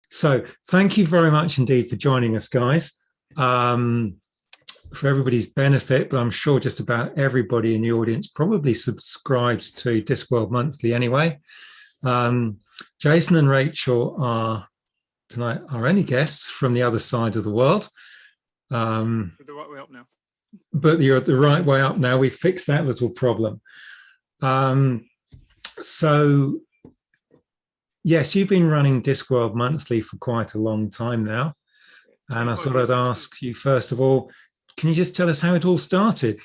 So thank you very much indeed for joining us, guys. For everybody's benefit, but I'm sure just about everybody in the audience probably subscribes to Discworld Monthly anyway. Jason and Rachel are tonight our only guests from the other side of the world. The right way up now. But you're the right way up now. We fixed that little problem. So yes, you've been running Discworld Monthly for quite a long time now. And I thought I'd ask you, first of all, can you just tell us how it all started?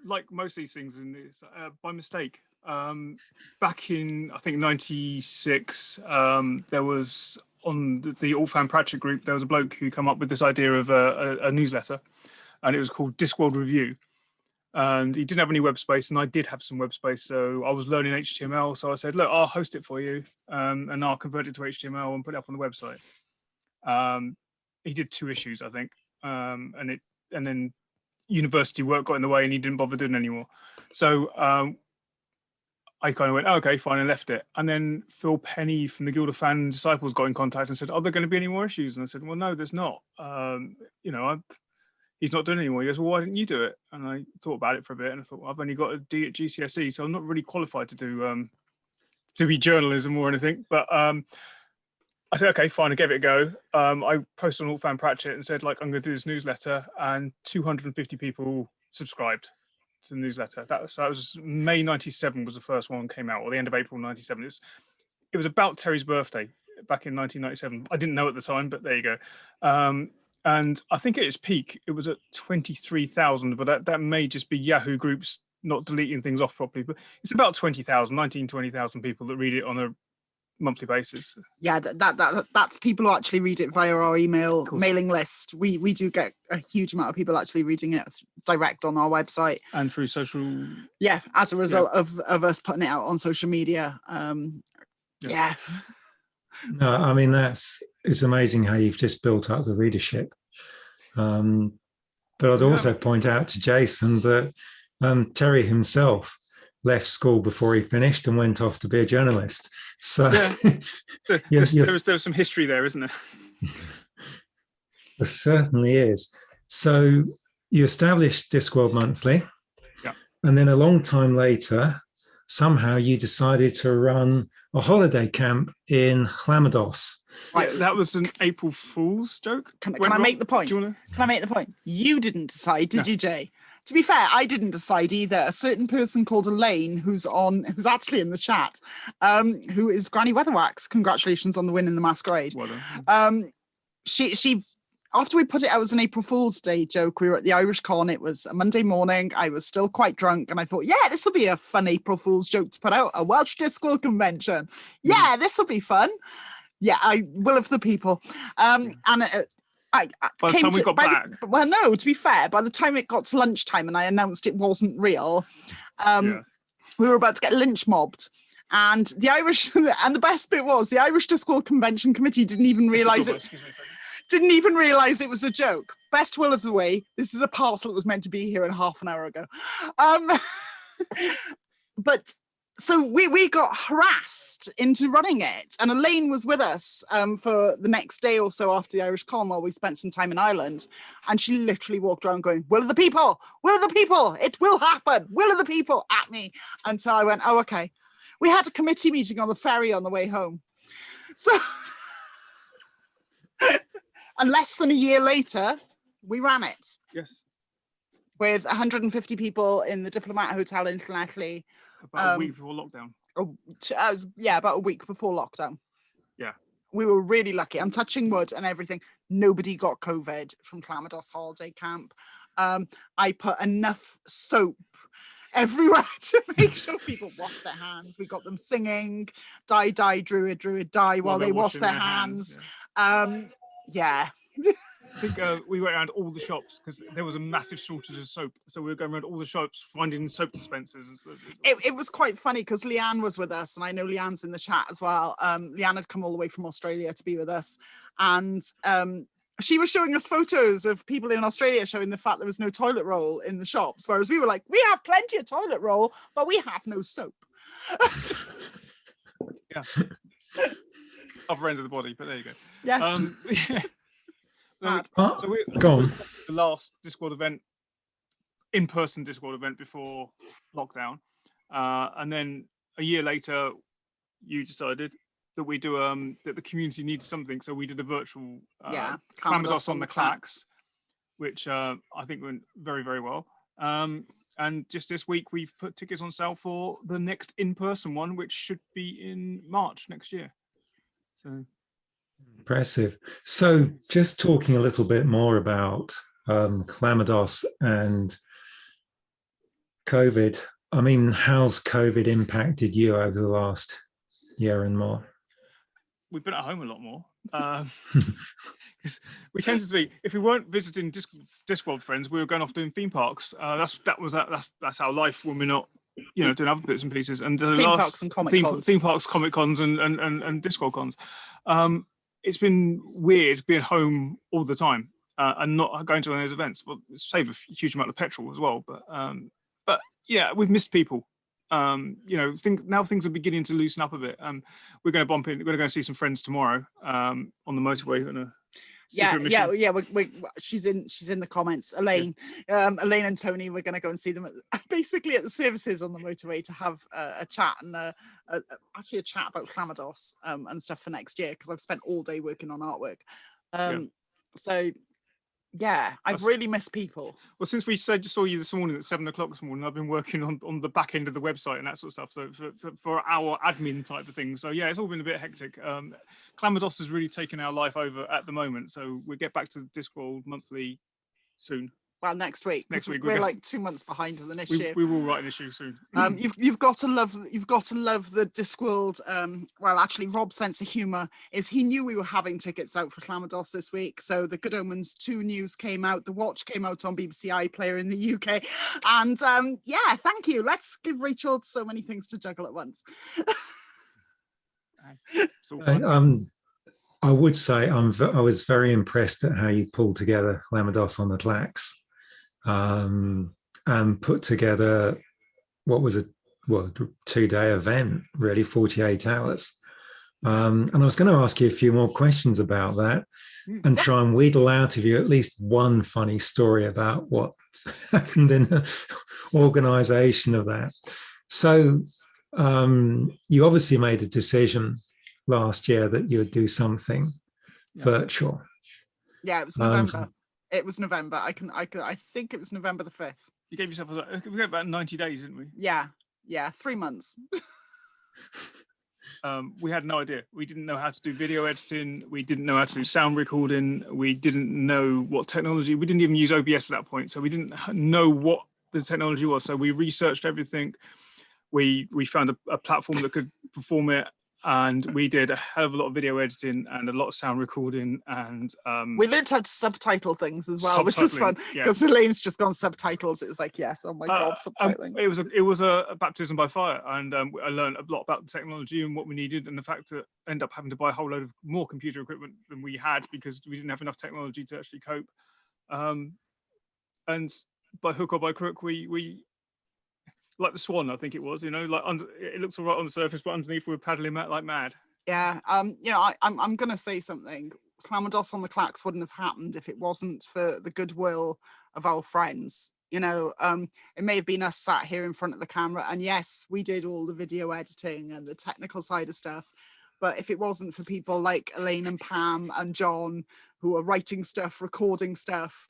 Like most of these things, by mistake. Back in, I think, 96, there was, on the All Fan Pratchett group, there was a bloke who came up with this idea of a newsletter, and it was called Discworld Review. And he didn't have any web space, and I did have some web space, so I was learning HTML. So I said, look, I'll host it for you, and I'll convert it to HTML and put it up on the website. He did 2 issues, I think, and then university work got in the way, and he didn't bother doing anymore. So I kind of went, oh, okay, fine, and left it. And then Phil Penny from the Guild of Fan Disciples got in contact and said, are there going to be any more issues? And I said, well, no, there's not. He's not doing it anymore. He goes, well, why didn't you do it? And I thought about it for a bit, and I thought, well, I've only got a D at GCSE, so I'm not really qualified to do to be journalism or anything. But I said, okay, fine, I gave it a go. I posted on All Fan Pratchett and said, like, I'm going to do this newsletter, and 250 people subscribed to the newsletter. That was May 97 was the first one came out, or the end of April 97. It was about Terry's birthday back in 1997. I didn't know at the time, but there you go. And I think at its peak, it was at 23,000, but that may just be Yahoo groups not deleting things off properly. But it's about 20,000 people that read it on a monthly basis. Yeah, that's people who actually read it via our email mailing list. We do get a huge amount of people actually reading it direct on our website. And through social... Yeah, as a result of us putting it out on social media. Yeah. No, I mean, it's amazing how you've just built up the readership. But I'd also point out to Jason that Terry himself left school before he finished and went off to be a journalist. So there was some history there, isn't there? There certainly is. So you established Discworld Monthly, and then a long time later, somehow you decided to run a holiday camp in Llamedos. Right, that was an April Fool's joke. Can I make the point? Can I make the point? You didn't decide, did you, Jay? To be fair, I didn't decide either. A certain person called Elaine, who's actually in the chat, who is Granny Weatherwax. Congratulations on the win in the Masquerade. Well done. She after we put it out as an April Fool's Day joke, we were at the Irish Con. It was a Monday morning. I was still quite drunk, and I thought, yeah, this will be a fun April Fool's joke to put out, a Welsh Discworld convention. Yeah, this will be fun. Yeah, I will of the people. And I by the time we got back. Well, no, to be fair, by the time it got to lunchtime and I announced it wasn't real, we were about to get lynch mobbed. And the Irish, and the best bit was the Irish Discworld Convention Committee didn't even realise it. Didn't even realise it was a joke. Best will of the way. This is a parcel that was meant to be here half an hour ago. But so we got harassed into running it, and Elaine was with us for the next day or so after the Irish Con while we spent some time in Ireland, and she literally walked around going, will of the people, will of the people, it will happen, will of the people, at me. And so I went, oh, okay. We had a committee meeting on the ferry on the way home. So, and less than a year later, we ran it. Yes. With 150 people in the Diplomat Hotel in Llanelli. About a week before lockdown. About a week before lockdown. Yeah. We were really lucky. I'm touching wood and everything. Nobody got COVID from Llamedos holiday camp. I put enough soap everywhere to make sure people wash their hands. We got them singing, die, druid, die, while they wash their hands. Yeah. I think we went around all the shops because there was a massive shortage of soap. So we were going around all the shops finding soap dispensers. It was quite funny because Leanne was with us, and I know Leanne's in the chat as well. Leanne had come all the way from Australia to be with us. And she was showing us photos of people in Australia showing the fact there was no toilet roll in the shops. Whereas we were like, we have plenty of toilet roll, but we have no soap. Yeah. other end of the body, but there you go. Yes. Yeah. Mad. So we Go on. the last Discworld event, in-person Discworld event before lockdown, and then a year later, you decided that we do that the community needs something, so we did a virtual Llamedos on the Clacks, which I think went very, very well. And just this week, we've put tickets on sale for the next in-person one, which should be in March next year. So Impressive. So just talking a little bit more about Llamedos and COVID. I mean, how's COVID impacted you over the last year and more? we've been at home a lot more. Because we tended to be, if we weren't visiting Discworld friends, we were going off doing theme parks. That's our life when we're not, doing other bits and pieces. And the Theme parks and Comic Cons. Theme parks, Comic Cons, and Discworld cons. It's been weird being home all the time and not going to one of those events. Well, save a huge amount of petrol as well. But yeah, we've missed people. Now things are beginning to loosen up a bit. We're going to bump in. We're going to go see some friends tomorrow on the motorway. She's in the comments. Elaine and Tony, we're going to go and see them basically at the services on the motorway to have a chat and actually a chat about Llamedos and stuff for next year, because I've spent all day working on artwork. So yeah, I've really missed people. Well, since we saw you this morning at 7 o'clock this morning, I've been working on the back end of the website and that sort of stuff. So for our admin type of things. So yeah, it's all been a bit hectic. Llamedos has really taken our life over at the moment. So we'll get back to Discworld monthly soon. Well, next week. We're like 2 months behind with an issue. We will write an issue soon. You've got to love the Discworld. Well, actually, Rob's sense of humour is he knew we were having tickets out for Llamedos this week. So the Good Omens 2 news came out. The Watch came out on BBC iPlayer in the UK. And yeah, thank you. Let's give Rachel so many things to juggle at once. I would say I was very impressed at how you pulled together Llamedos on the Clacks. And put together what was a 2-day event, really 48 hours. And I was going to ask you a few more questions about that and try and wheedle out of you at least one funny story about what happened in the organization of that. So you obviously made a decision last year that you would do something virtual. Yeah, it was November. It was November. I think it was November the 5th. You gave yourself we got about 90 days, didn't we? Yeah, 3 months. We had no idea. We didn't know how to do video editing. We didn't know how to do sound recording. We didn't know what technology. We didn't even use OBS at that point, so we didn't know what the technology was. So we researched everything. We found a platform that could perform it. And we did a hell of a lot of video editing and a lot of sound recording, and we learned how to subtitle things as well, which was fun because Elaine's just gone subtitles. It was like, yes, oh my god, subtitling. It was a baptism by fire, and I learned a lot about the technology and what we needed, and the fact that I ended up having to buy a whole load of more computer equipment than we had because we didn't have enough technology to actually cope. And by hook or by crook, we like the Swan, I think it was, it looks all right on the surface, but underneath we were paddling like mad. Yeah, I'm going to say something. Llamedos on the Clacks wouldn't have happened if it wasn't for the goodwill of our friends. It may have been us sat here in front of the camera, and yes, we did all the video editing and the technical side of stuff. But if it wasn't for people like Elaine and Pam and John, who are writing stuff, recording stuff,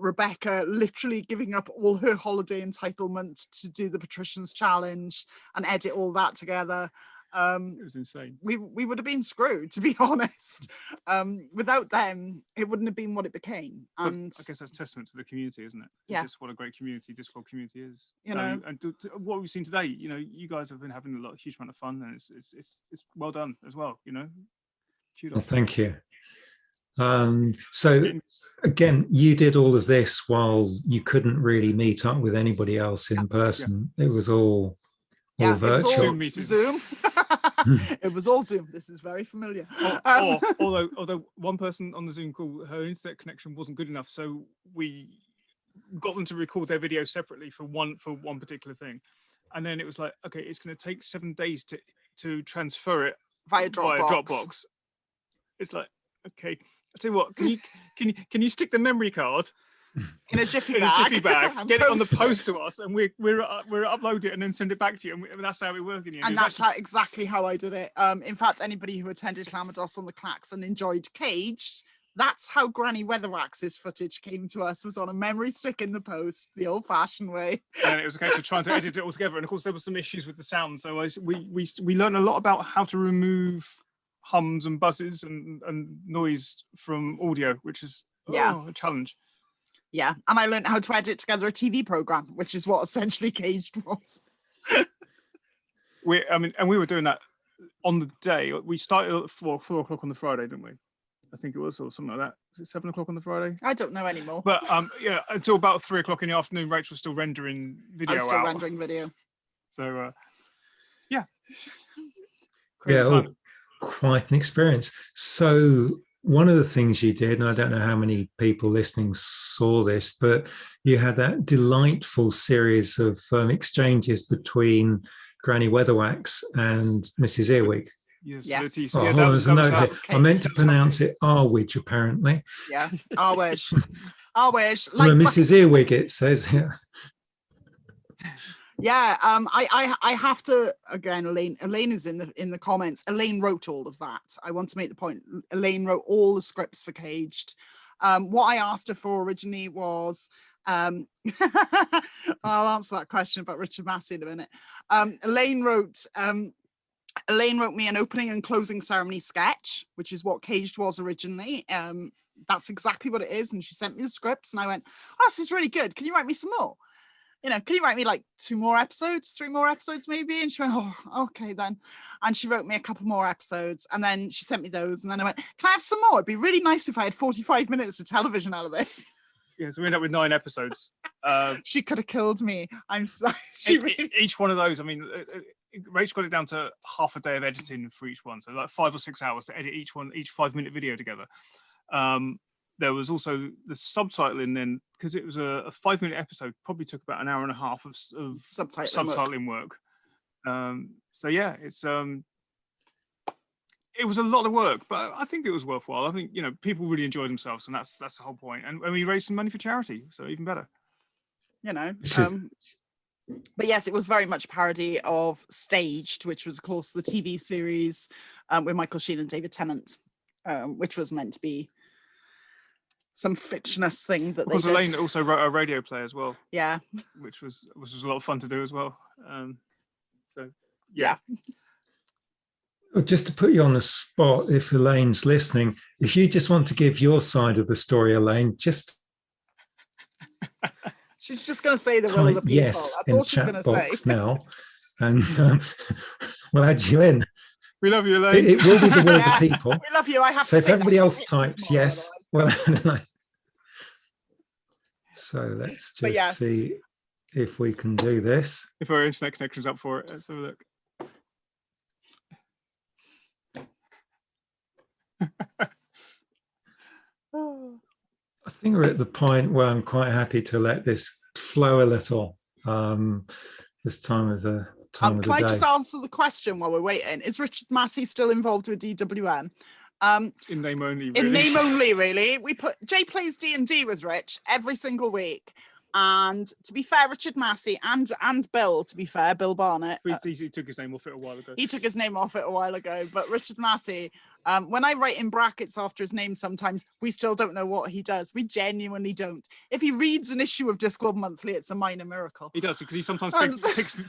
Rebecca literally giving up all her holiday entitlement to do the Patricians Challenge and edit all that together. It was insane. We would have been screwed, to be honest. Without them, it wouldn't have been what it became. And I guess that's testament to the community, isn't it? Yeah. Just what a great community Discworld community is. And what we've seen today, you guys have been having a huge amount of fun, and it's well done as well. Kudos. Well, thank you. So again, you did all of this while you couldn't really meet up with anybody else in person. Yeah. It was all virtual. Zoom meetings. Zoom. It was all Zoom. This is very familiar. Although one person on the Zoom call, her internet connection wasn't good enough, so we got them to record their video separately for one particular thing, and then it was like, okay, it's going to take 7 days to transfer it via Dropbox. It's like, okay, I tell you what, can you stick the memory card in a jiffy in bag, a jiffy bag, and get it on the post post to us, and we're upload it and then send it back to you, and that's how we work in the end. And that's exactly how I did it. In fact, anybody who attended Llamedos on the Clacks and enjoyed Caged, that's how Granny Weatherwax's footage came to us, was on a memory stick in the post, the old-fashioned way. And it was a case of trying to edit it all together, and of course there were some issues with the sound, so we learned a lot about how to remove hums and buzzes and noise from audio, which is a challenge. Yeah, and I learned how to edit together a TV program, which is what essentially Caged was. We were doing that on the day. We started at 4 o'clock on the Friday, didn't we? I think it was, or something like that. Was it 7 o'clock on the Friday? I don't know anymore. But yeah, until about 3 o'clock in the afternoon, Rachel was still rendering video. I was still rendering video. So yeah. Quite an experience. So one of the things you did, and I don't know how many people listening saw this, but you had that delightful series of exchanges between Granny Weatherwax and Mrs. Earwig. Yes. I meant to pronounce it Arwidge, apparently. Yeah, Arwidge. Arwidge. Like Mrs. Earwig, it says. Yeah, I have to, again, Elaine is in the comments. Elaine wrote all of that. I want to make the point. Elaine wrote all the scripts for Caged. What I asked her for originally was, I'll answer that question about Richard Massey in a minute. Elaine wrote me an opening and closing ceremony sketch, which is what Caged was originally. That's exactly what it is. And she sent me the scripts and I went, oh, this is really good. Can you write me some more? Can you write me like 3 more episodes maybe? And she went, oh, okay then. And she wrote me a couple more episodes and then she sent me those. And then I went, can I have some more? It'd be really nice if I had 45 minutes of television out of this. Yeah, so we ended up with 9 episodes. She could have killed me. I'm sorry. Each one of those, Rach got it down to half a day of editing for each one. So like 5 or 6 hours to edit each 5-minute video together. There was also the subtitling then, because it was a 5-minute episode, probably took about an hour and a half of subtitling work. So yeah, it was a lot of work, but I think it was worthwhile. I think, people really enjoyed themselves, and that's the whole point. And we raised some money for charity, so even better. But yes, it was very much parody of Staged, which was, of course, the TV series with Michael Sheen and David Tennant, which was meant to be some fictionist thing that they did. Elaine also wrote a radio play as well. Yeah. Which was a lot of fun to do as well. So yeah. Just to put you on the spot, if Elaine's listening, if you just want to give your side of the story, Elaine, just she's just going to say the will of the people. Yes, that's all she's going to say now, and we'll add you in. We love you, Elaine. It will be the will of the people. We love you. I have to say. So if everybody else types yes, well, so let's just see if we can do this. If our internet connection's up for it, let's have a look. I think we're at the point where I'm quite happy to let this flow a little. This time of the Can I just answer the question while we're waiting? Is Richard Massey still involved with DWM? In name only, really. In name only, really. Jay plays D&D with Rich every single week. And to be fair, Richard Massey and Bill, to be fair, Bill Barnett. He took his name off it a while ago. He took his name off it a while ago. But Richard Massey, when I write in brackets after his name, sometimes we still don't know what he does. We genuinely don't. If he reads an issue of Discworld Monthly, it's a minor miracle. He does, because he sometimes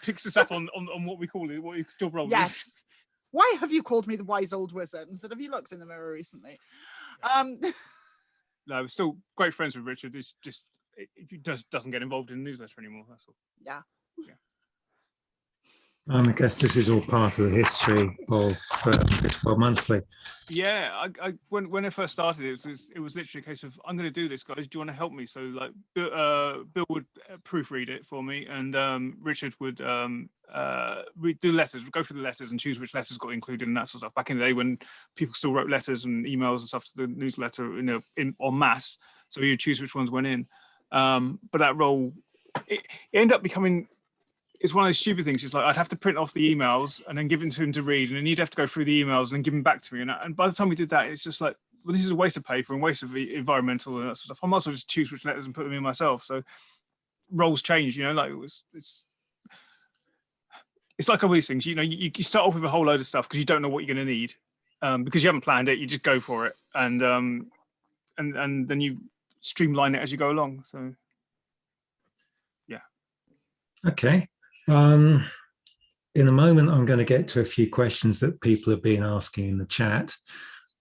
picks us up on what we call it, what his job role is. Yes. Why have you called me the wise old wizard instead of you looked in the mirror recently? No, we're still great friends with Richard. It's just he doesn't get involved in the newsletter anymore. That's all. Yeah. I guess this is all part of the history of Discworld Monthly. Yeah, when it first started, it was literally a case of, I'm going to do this, guys. Do you want to help me? So like, Bill would proofread it for me, and Richard would do letters, go through the letters and choose which letters got included and that sort of stuff. Back in the day when people still wrote letters and emails and stuff to the newsletter in en masse, so you would choose which ones went in. But that role, it ended up becoming it's one of those stupid things. It's like I'd have to print off the emails and then give them to him to read, and then he'd have to go through the emails and then give them back to me. And by the time we did that, it's just like, well, this is a waste of paper and waste of environmental and that sort of stuff. I might as well just choose which letters and put them in myself. So roles change, you know, like it's like all these things, you know, you start off with a whole load of stuff because you don't know what you're going to need, because you haven't planned it. You just go for it, and then you streamline it as you go along. So, yeah. Okay. In a moment, I'm going to get to a few questions that people have been asking in the chat.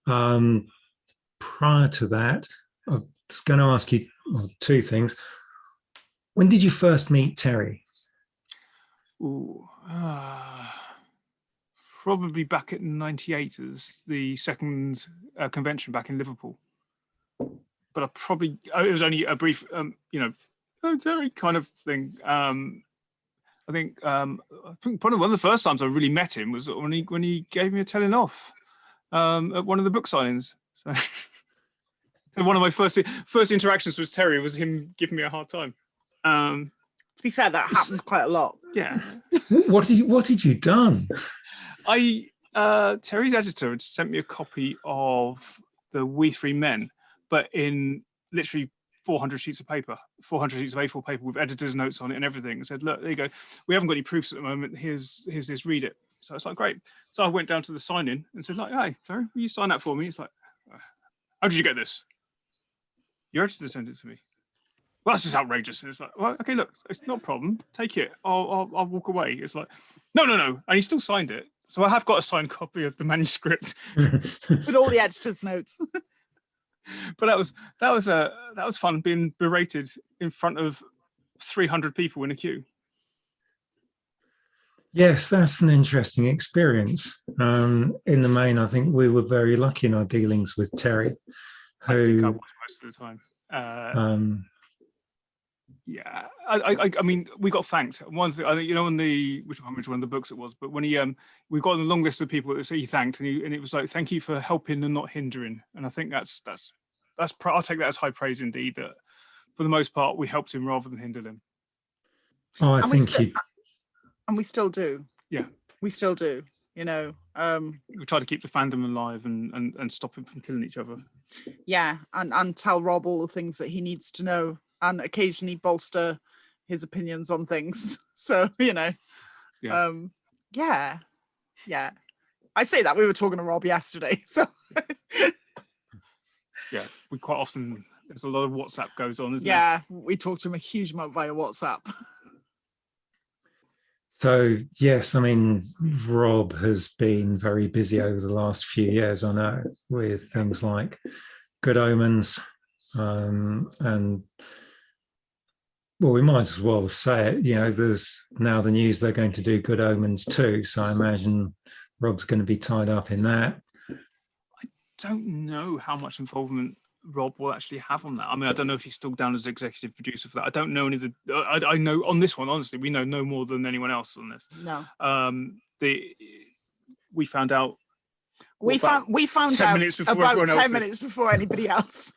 Prior to that, I was going to ask you two things. When did you first meet Terry? Ooh, probably back at '98 as the second convention back in Liverpool. But it was only a brief, you know, Terry kind of thing. I think probably one of the first times I really met him was when he gave me a telling off at one of the book signings. So, so one of my first interactions with Terry was him giving me a hard time. To be fair, that happened quite a lot. Yeah. What had you done? Terry's editor had sent me a copy of the We Three Men, but in literally 400 sheets of paper, 400 sheets of A4 paper with editor's notes on it and everything, and said, look, there you go. We haven't got any proofs at the moment. Here's this, read it. So it's like, great. So I went down to the sign-in and said, like, hey, Terry, will you sign that for me? It's like, how did you get this? Your editor sent it to me. Well, that's just outrageous. And it's like, well, okay, look, it's not a problem. Take it. I'll walk away. It's like, no. And he still signed it. So I have got a signed copy of the manuscript with all the editor's notes. But that was fun, being berated in front of 300 people in a queue. Yes, that's an interesting experience. In the main, I think we were very lucky in our dealings with Terry, I think I was most of the time. Yeah, I mean, we got thanked. One thing, I think, you know, which I can't remember one of the books it was, but when we got on the long list of people that he thanked, and it was like, thank you for helping and not hindering. And I think that's I'll take that as high praise indeed. That for the most part we helped him rather than hindered him. Oh, I think and we still do. Yeah, we still do. You know, we try to keep the fandom alive and stop him from killing each other. Yeah, and tell Rob all the things that he needs to know, and occasionally bolster his opinions on things. So, you know, yeah. I say that, we were talking to Rob yesterday. So yeah, we quite often, there's a lot of WhatsApp goes on, isn't there? Yeah, we talk to him a huge amount via WhatsApp. So, yes, I mean, Rob has been very busy over the last few years, I know, with things like Good Omens, and, well, we might as well say it, you know, there's now the news they're going to do Good Omens too, so I imagine Rob's going to be tied up in that. I don't know how much involvement Rob will actually have on that. I mean, I don't know if he's still down as executive producer for that. I don't know any of the. I know on this one, honestly, we know no more than anyone else on this. No. We found out. We found 10 out minutes before about everyone 10 else minutes before anybody else.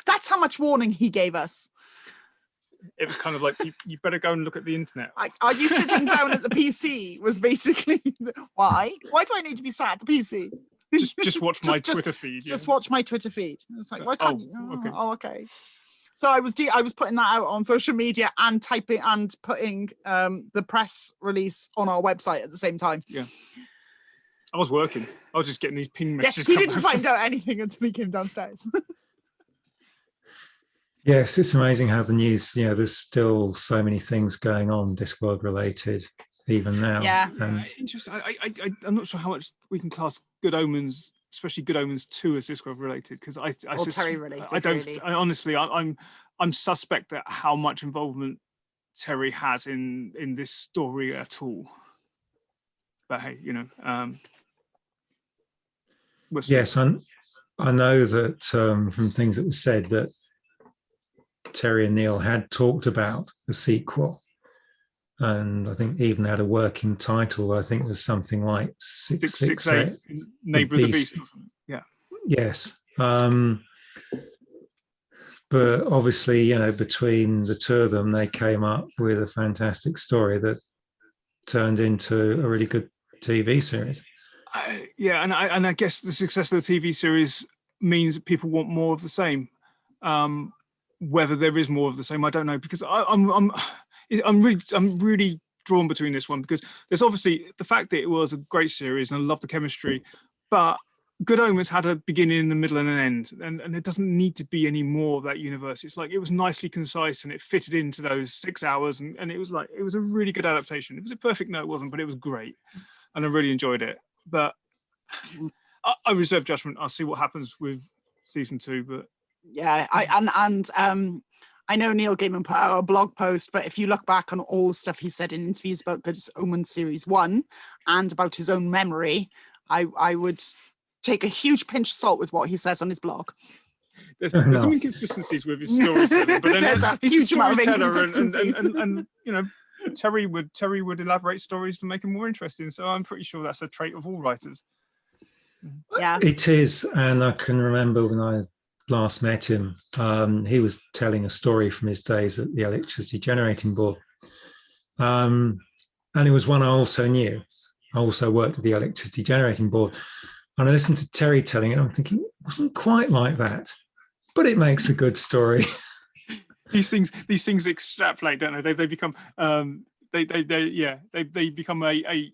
That's how much warning he gave us. It was kind of like, you better go and look at the internet. Are you sitting down at the PC? Was basically why? Why do I need to be sat at the PC? Just watch my Twitter feed. Just watch my Twitter feed. It's like, why can't you? Okay. Okay. So I was putting that out on social media and typing and putting the press release on our website at the same time. Yeah. I was working. I was just getting these ping messages. He didn't find out anything until he came downstairs. Yes, it's amazing how the news, you know, there's still so many things going on Discworld related even now. Yeah. Interesting. I'm not sure how much we can class Good Omens, especially Good Omens 2 as Discworld related, because Terry related. I don't really. honestly, I'm suspect at how much involvement Terry has in this story at all. But hey, you know, yes, I know that from things that was said that Terry and Neil had talked about a sequel, and I think even had a working title. I think it was something like 668 Neighbour of the Beast. Yeah. Yes. But obviously, you know, between the two of them, they came up with a fantastic story that turned into a really good TV series. And I guess the success of the TV series means that people want more of the same. Whether there is more of the same, I don't know, because I'm really drawn between this one, because there's obviously the fact that it was a great series and I love the chemistry, but Good Omens had a beginning, a middle, and an end, and it doesn't need to be any more of that universe. It's like it was nicely concise and it fitted into those 6 hours, and it was like it was a really good adaptation. It was a perfect, no, it wasn't, but it was great, and I really enjoyed it. But I reserve judgment. I'll see what happens with season 2. But yeah, I know Neil Gaiman put out a blog post, but if you look back on all the stuff he said in interviews about Good Omens series 1 and about his own memory, I would take a huge pinch of salt with what he says on his blog. There's some inconsistencies with his storytelling, but then he's a storyteller, and you know, Terry would elaborate stories to make them more interesting. So I'm pretty sure that's a trait of all writers. Yeah, it is. And I can remember when I last met him, he was telling a story from his days at the Electricity Generating Board, and it was one I also knew. I also worked at the Electricity Generating Board, and I listened to Terry telling it. I'm thinking it wasn't quite like that, but it makes a good story. These things extrapolate, don't they? They become they become a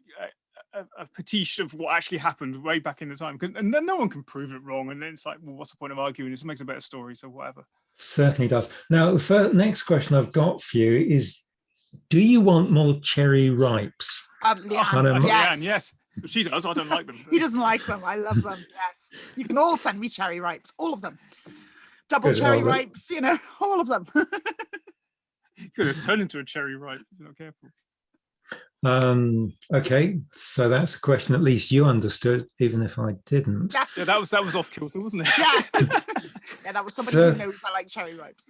pastiche of what actually happened way back in the time, and then no one can prove it wrong. And then it's like, well, what's the point of arguing? It makes a better story, so whatever. Certainly does. Now, the next question I've got for you is: do you want more cherry ripes? Yes. She does. I don't like them. He doesn't like them. I love them. Yes. You can all send me cherry ripes. All of them. Double cherry ripes, you know, all of them. You could have turned into a cherry ripe if you're not careful. Okay, so that's a question at least you understood, even if I didn't. Yeah, that was off kilter, wasn't it? Yeah. Yeah, that was somebody who knows I like cherry ripes.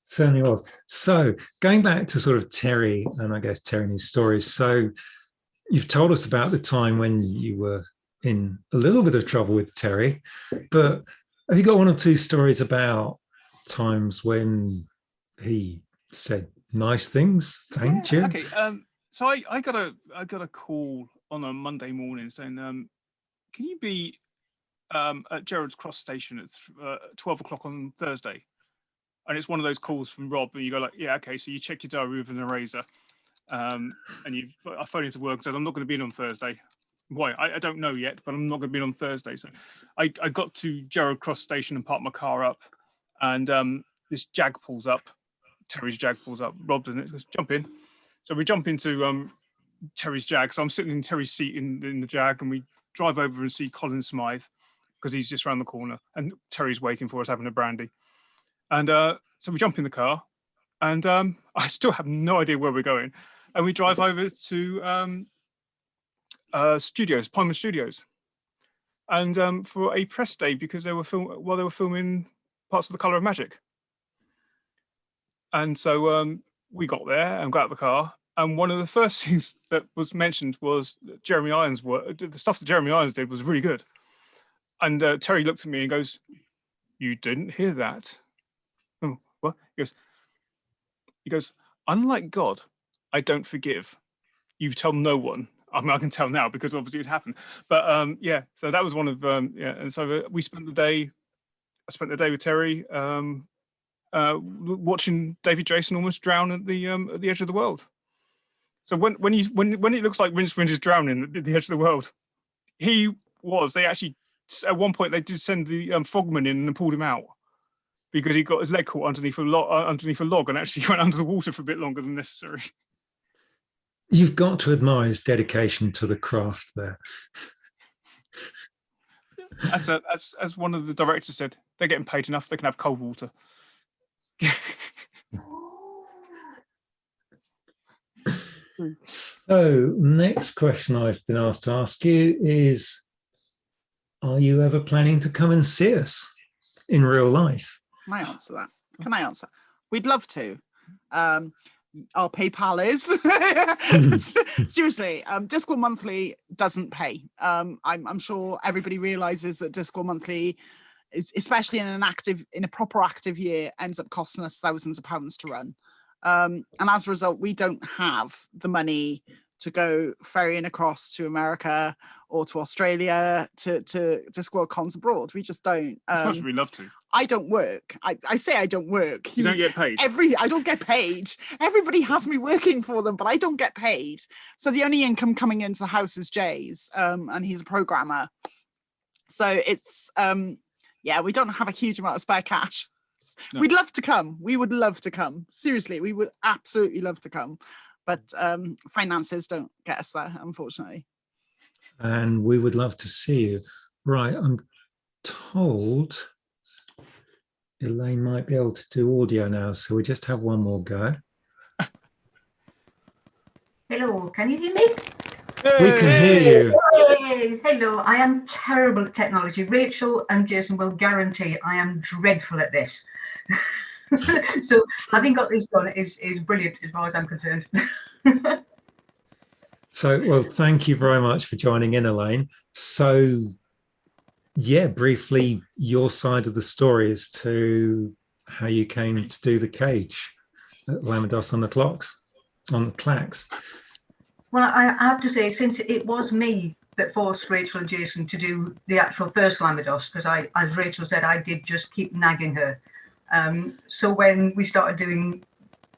Certainly was. So going back to sort of Terry, and I guess Terry and his stories. So you've told us about the time when you were in a little bit of trouble with Terry, but have you got one or two stories about times when he said nice things, thanked you? Okay. So I got a call on a Monday morning saying, can you be at Gerrard's Cross Station at 12 o'clock on Thursday? And it's one of those calls from Rob, and you go like, yeah, okay. So you check your diary with an eraser, and I phoned into work and said, I'm not going to be in on Thursday. Why? I don't know yet, but I'm not going to be in on Thursday. So I got to Gerrard Cross Station and parked my car up, and this Jag pulls up. Terry's Jag pulls up. Rob's in it. Goes, jump in. So we jump into Terry's Jag. So I'm sitting in Terry's seat in the Jag, and we drive over and see Colin Smythe because he's just around the corner, and Terry's waiting for us having a brandy. And so we jump in the car, and I still have no idea where we're going. And we drive over to studios, Pinewood Studios, and for a press day because they were filming parts of The Colour of Magic. And so we got there and got out of the car, and one of the first things that was mentioned was that Jeremy Irons the stuff that Jeremy Irons did was really good. And Terry looked at me and goes, "You didn't hear that?" Oh, what? He goes, "Unlike God, I don't forgive. You tell no one." I mean, I can tell now because obviously it happened. But yeah, so that was one of and so we spent the day. I spent the day with Terry, watching David Jason almost drown at the edge of the world. So when it looks like Rincewind is drowning at the edge of the world, he was. They actually at one point they did send the frogman in and pulled him out because he got his leg caught underneath a log and actually went under the water for a bit longer than necessary. You've got to admire his dedication to the craft there. As one of the directors said, they're getting paid enough, they can have cold water. So, next question I've been asked to ask you is, are you ever planning to come and see us in real life? Can I answer that? Can I answer? We'd love to. Our PayPal is seriously. Discworld Monthly doesn't pay. I'm sure everybody realizes that Discworld Monthly, especially in a proper active year, ends up costing us thousands of pounds to run. And as a result, we don't have the money to go ferrying across to America or to Australia to Discworld cons abroad. We just don't. As much as we love to. I don't work. I say I don't work. You don't get paid. I don't get paid. Everybody has me working for them, but I don't get paid. So the only income coming into the house is Jay's, and he's a programmer. So it's we don't have a huge amount of spare cash. No. We'd love to come. We would love to come. Seriously, we would absolutely love to come. But finances don't get us there, unfortunately. And we would love to see you. Right, I'm told Elaine might be able to do audio now, so we just have one more go. Hello, can you hear me? We can hear you. Hey, hello, I am terrible at technology. Rachel and Jason will guarantee I am dreadful at this. So having got this done is brilliant as far as I'm concerned. So, well, thank you very much for joining in, Elaine. So, yeah, briefly, your side of the story as to how you came to do the cage at Llamedos on the clacks. Well, I have to say, since it was me that forced Rachel and Jason to do the actual first Llamedos, because as Rachel said, I did just keep nagging her. So when we started doing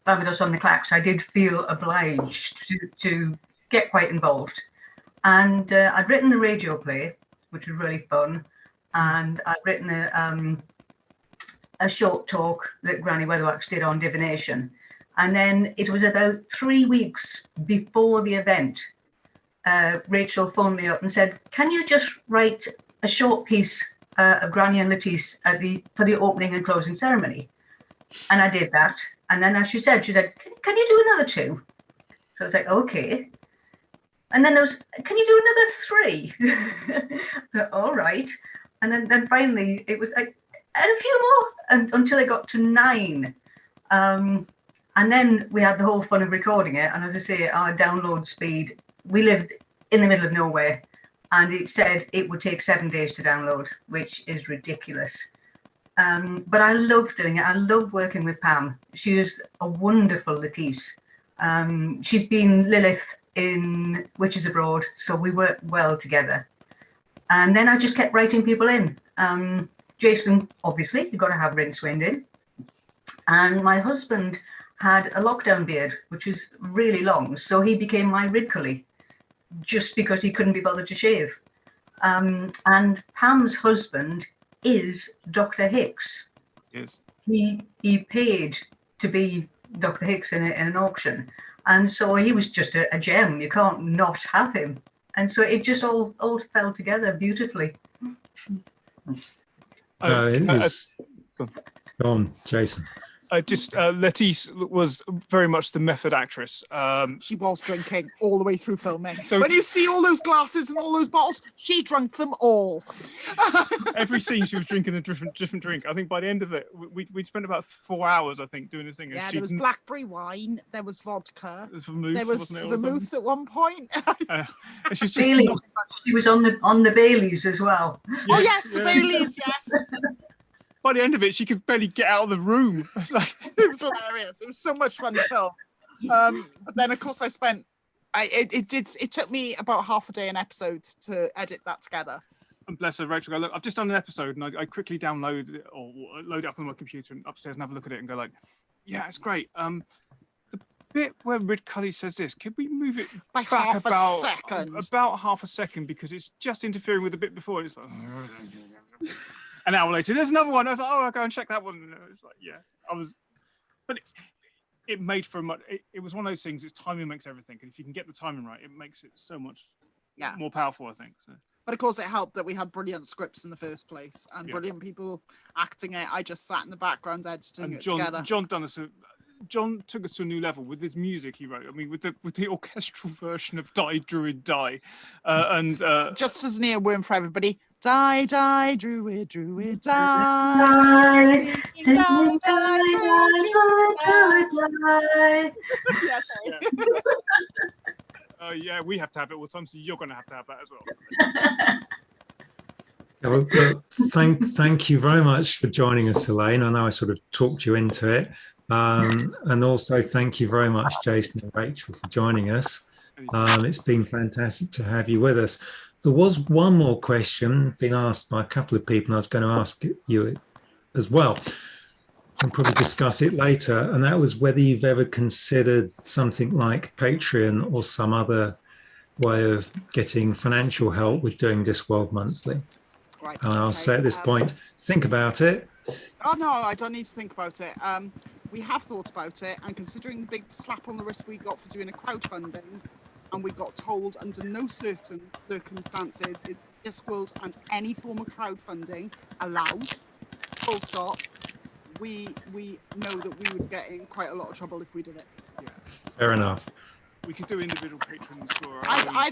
Llamedos on the clacks, I did feel obliged to get quite involved. And I'd written the radio play, which was really fun. And I'd written a short talk that Granny Weatherwax did on divination. And then it was about 3 weeks before the event, Rachel phoned me up and said, can you just write a short piece of Granny and Lettice for the opening and closing ceremony? And I did that. And then as she said, can you do another 2? So I was like, okay. And then there was, can you do another 3? All right. And then finally it was like, and a few more, and until it got to 9. And then we had the whole fun of recording it. And as I say, our download speed, we lived in the middle of nowhere, and it said it would take 7 days to download, which is ridiculous. But I love doing it. I love working with Pam. She is a wonderful Lettice. She's been Lilith in Witches Abroad, so we work well together. And then I just kept writing people in. Jason, obviously, you've got to have Rincewind in. And my husband had a lockdown beard, which was really long, so he became my Ridcully, just because he couldn't be bothered to shave. And Pam's husband is Dr. Hicks. Yes. He paid to be Dr. Hicks in an auction, and so he was just a gem. You can't not have him. And so it just all fell together beautifully. Go on, Jason. Lettice was very much the method actress. She was drinking all the way through filming. So when you see all those glasses and all those bottles, she drank them all. Every scene she was drinking a different drink. I think by the end of it, we'd spent about 4 hours, I think, doing this thing. Yeah, there was blackberry wine, there was vodka, vermouth, there was vermouth at one point. And she's just she was on the Baileys as well. Yes, oh yes, the Baileys, yes. By the end of it, she could barely get out of the room. It was hilarious. It was so much fun to film. But then, of course, it took me about half a day an episode to edit that together. And bless her, Rachel, look, I've just done an episode, and I quickly download it or load it up on my computer and upstairs and have a look at it and go like, yeah, it's great. The bit where Ridcully says this, could we move it by back half a second? About half a second, because it's just interfering with the bit before. It's like... An hour later, there's another one. I was like, oh, I'll go and check that one. And it was like, yeah, but it made for a much, it was one of those things, it's timing makes everything. And if you can get the timing right, it makes it so much more powerful, I think. So. But of course, it helped that we had brilliant scripts in the first place and brilliant people acting it. I just sat in the background editing it together. John took us to a new level with his music he wrote. I mean, with the orchestral version of Die Druid Die, and just as an earworm for everybody. Die, die, Druid, Druid, die. Die, die, die. Yes, yeah, we have to have it all the time, so you're going to have that as well. Well, thank you very much for joining us, Elaine. I know I sort of talked you into it. And also thank you very much, Jason and Rachel, for joining us. It's been fantastic to have you with us. There was one more question being asked by a couple of people, and I was going to ask you as well. We'll probably discuss it later, and that was whether you've ever considered something like Patreon or some other way of getting financial help with doing Discworld monthly. Right. And I'll say at this point, think about it. Oh no, I don't need to think about it. We have thought about it, and considering the big slap on the wrist we got for doing a crowdfunding, and we got told under no certain circumstances is Discworld and any form of crowdfunding allowed, full stop. We know that we would get in quite a lot of trouble if we did it. Yeah. Fair enough. We could do individual patrons for I'm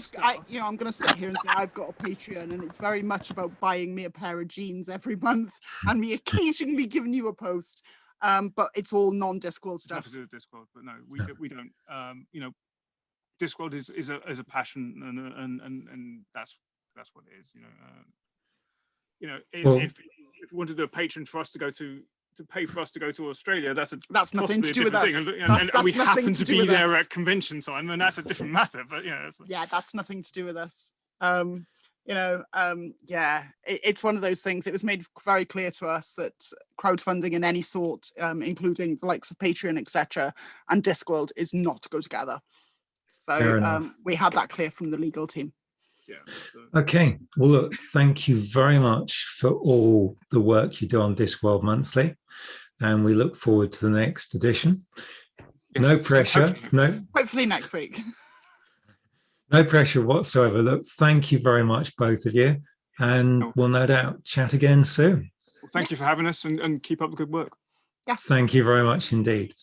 going to sit here and say I've got a Patreon, and it's very much about buying me a pair of jeans every month and me occasionally giving you a post. But it's all non-Discworld stuff. Nothing to do with Discworld, but no, we don't. You know, Discworld is a passion, and that's what it is. If we want to do a patron for us to go to pay for us to go to Australia, that's nothing to do with us. And we happen to be there at convention time, and that's a different matter. But yeah, that's nothing to do with us. It's one of those things. It was made very clear to us that crowdfunding in any sort, including the likes of Patreon, etc., and Discworld, is not to go together. So we had that clear from the legal team. Yeah. Okay. Well, look, thank you very much for all the work you do on Discworld Monthly, and we look forward to the next edition. Yes. No pressure. Hopefully next week. No pressure whatsoever. Look, thank you very much, both of you, and we'll no doubt chat again soon. Well, thank you for having us, and keep up the good work. Yes. Thank you very much indeed.